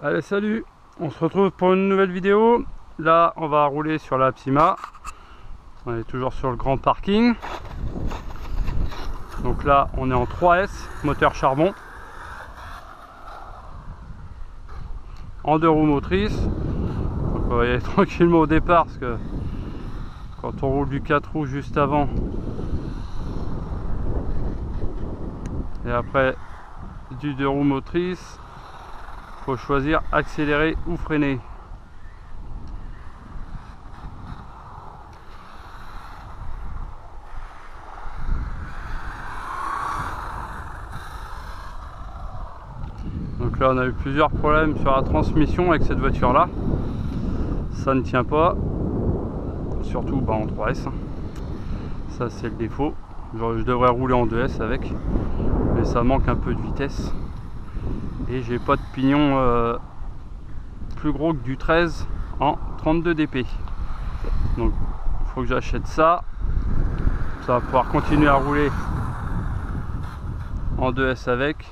Allez, salut, on se retrouve pour une nouvelle vidéo. Là on va rouler sur la Psyma. On est toujours sur le grand parking. Donc là on est en 3S, moteur charbon, en 2 roues motrices. Donc on va y aller tranquillement au départ, parce que quand on roule du 4 roues juste avant et après du 2 roues motrices, faut choisir accélérer ou freiner. Donc là on a eu plusieurs problèmes sur la transmission avec cette voiture là. Ça ne tient pas, surtout en 3S. Ça c'est le défaut. Je devrais rouler en 2S avec, mais ça manque un peu de vitesse. Et j'ai pas de pignon plus gros que du 13 en 32 dp. Donc il faut que j'achète ça. Ça va pouvoir continuer à rouler en 2S avec.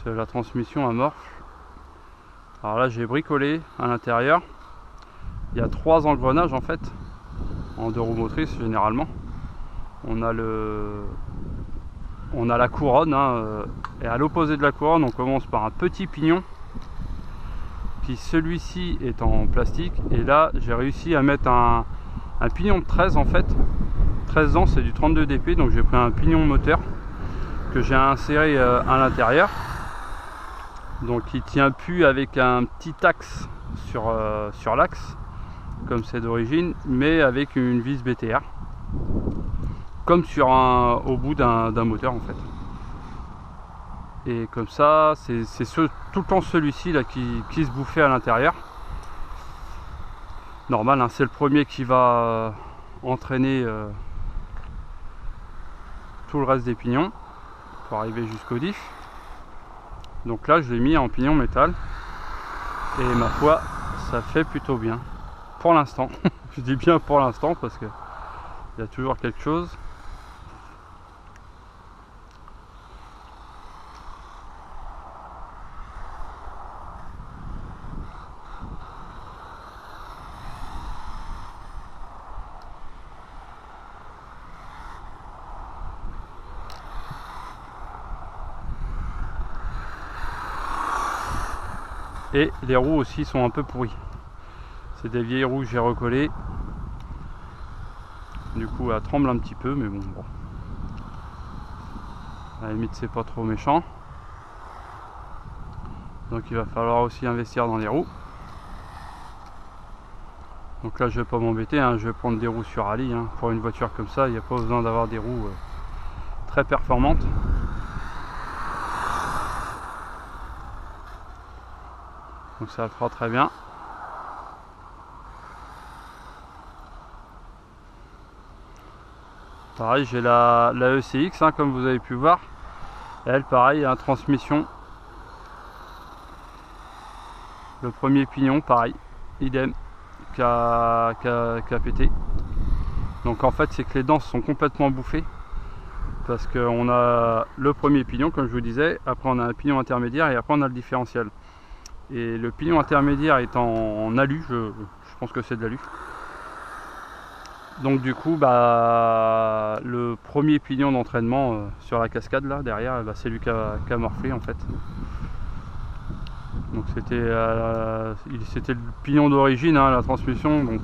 C'est la transmission amorphe. Alors là j'ai bricolé à l'intérieur. Il y a 3 engrenages en fait, en 2 roues motrices généralement. On a la couronne, et à l'opposé de la couronne on commence par un petit pignon, puis celui-ci est en plastique, et là j'ai réussi à mettre un pignon de 13 en fait. 13 ans, c'est du 32 dp, donc j'ai pris un pignon moteur que j'ai inséré à l'intérieur, donc il tient plus avec un petit axe sur l'axe comme c'est d'origine, mais avec une vis BTR, comme au bout d'un moteur en fait. Et comme ça, c'est tout le temps celui-ci là qui se bouffait à l'intérieur. Normal, c'est le premier qui va entraîner tout le reste des pignons pour arriver jusqu'au diff. Donc là je l'ai mis en pignon métal, et ma foi ça fait plutôt bien pour l'instant. Je dis bien pour l'instant parce que il y a toujours quelque chose. Et les roues aussi sont un peu pourries. C'est des vieilles roues que j'ai recollées. Du coup elle tremble un petit peu, mais bon. À la limite c'est pas trop méchant. Donc il va falloir aussi investir dans les roues. Donc là je vais pas m'embêter, je vais prendre des roues sur rallye. Pour une voiture comme ça, il n'y a pas besoin d'avoir des roues très performantes. Donc ça le fera très bien. Pareil, j'ai la ECX, comme vous avez pu voir. Elle, pareil, transmission. Le premier pignon, pareil, idem, qui a pété. Donc en fait, c'est que les dents sont complètement bouffées. Parce qu'on a le premier pignon, comme je vous disais. Après, on a un pignon intermédiaire, et après, on a le différentiel. Et le pignon intermédiaire est en alu, je pense que c'est de l'alu. Donc du coup le premier pignon d'entraînement sur la cascade là derrière, c'est lui qui a morflé en fait. Donc c'était le pignon d'origine, la transmission. Donc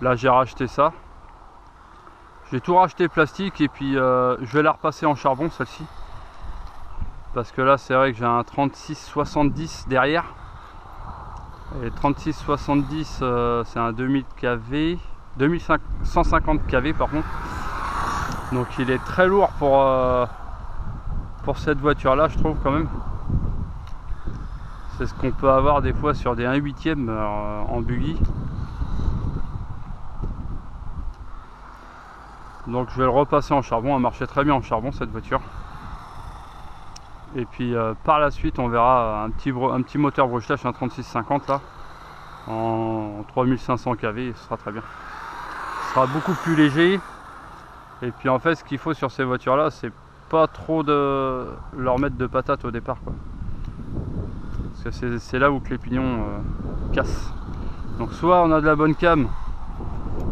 là j'ai racheté ça. J'ai tout racheté plastique, et puis je vais la repasser en charbon celle-ci. Parce que là c'est vrai que j'ai un 3670 derrière. Et 3670 c'est un 2000 kV, 2150 kV par contre. Donc il est très lourd pour cette voiture là, je trouve quand même. C'est ce qu'on peut avoir des fois sur des 1/8 en buggy. Donc je vais le repasser en charbon. Elle marchait très bien en charbon cette voiture. Et puis par la suite on verra un petit moteur brochetage, un 3650 là, en 3500 kV, ce sera très bien. Ce sera beaucoup plus léger. Et puis en fait ce qu'il faut sur ces voitures là, c'est pas trop de leur mettre de patates au départ, quoi. Parce parce que c'est là où que les pignons cassent. Donc soit on a de la bonne cam,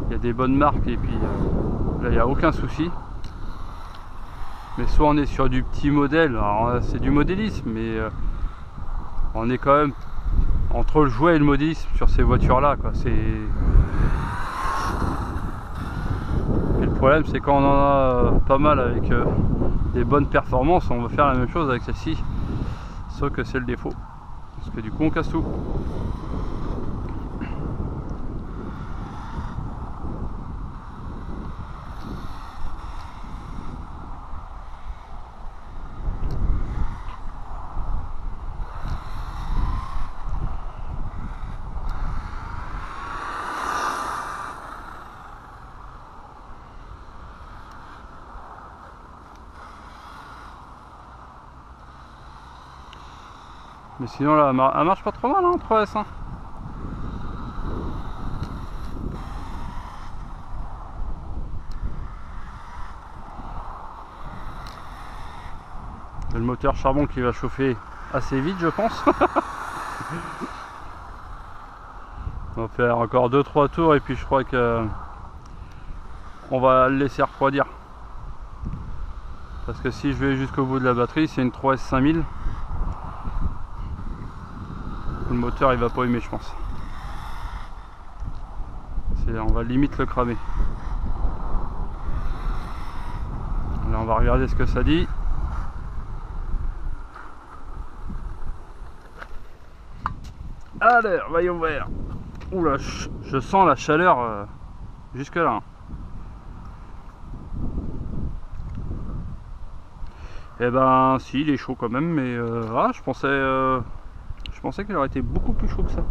il y a des bonnes marques et puis là il n'y a aucun souci. Mais soit on est sur du petit modèle, alors c'est du modélisme, mais on est quand même entre le jouet et le modélisme sur ces voitures là quoi. Et le problème c'est quand on en a pas mal avec des bonnes performances, on va faire la même chose avec celle-ci, sauf que c'est le défaut, parce que du coup on casse tout. Mais sinon là, elle marche pas trop mal, hein, 3S. Hein. Le moteur charbon qui va chauffer assez vite, je pense. On va faire encore 2-3 tours et puis je crois que on va le laisser refroidir. Parce que si je vais jusqu'au bout de la batterie, c'est une 3S 5000. Le moteur il va pas aimer, je pense. On va limite le cramer. Là on va regarder ce que ça dit. Allez, voyons voir. Oula, je sens la chaleur jusque là. Eh ben si, il est chaud quand même, mais je pensais qu'il aurait été beaucoup plus chaud que ça.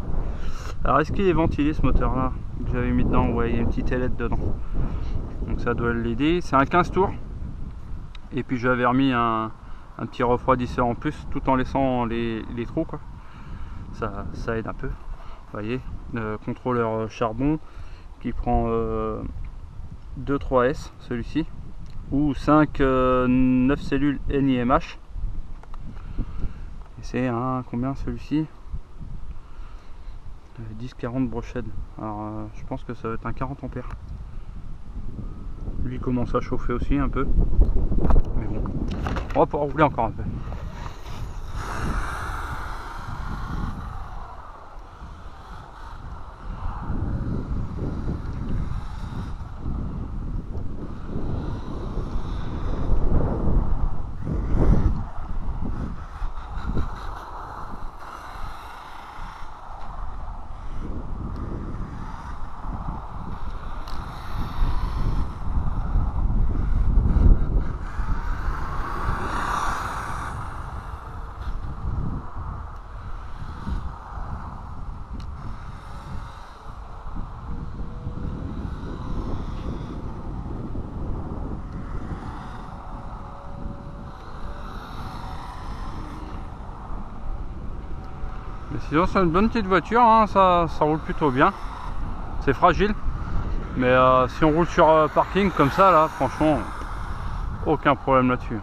Alors est-ce qu'il est ventilé ce moteur là que j'avais mis dedans? Ouais, il y a une petite ailette dedans, donc ça doit l'aider. C'est un 15 tours et puis j'avais remis un petit refroidisseur en plus, tout en laissant les trous quoi. Ça aide un peu. Vous voyez, contrôleur charbon qui prend 2-3S celui-ci, ou 5-9 cellules NIMH. Et c'est un combien celui-ci? 10-40 brochettes. Alors je pense que ça va être un 40 ampères. Lui commence à chauffer aussi un peu. Mais bon, on va pouvoir rouler encore un peu. Mais sinon c'est une bonne petite voiture, hein, ça roule plutôt bien. C'est fragile, mais si on roule sur parking comme ça là, franchement, aucun problème là-dessus.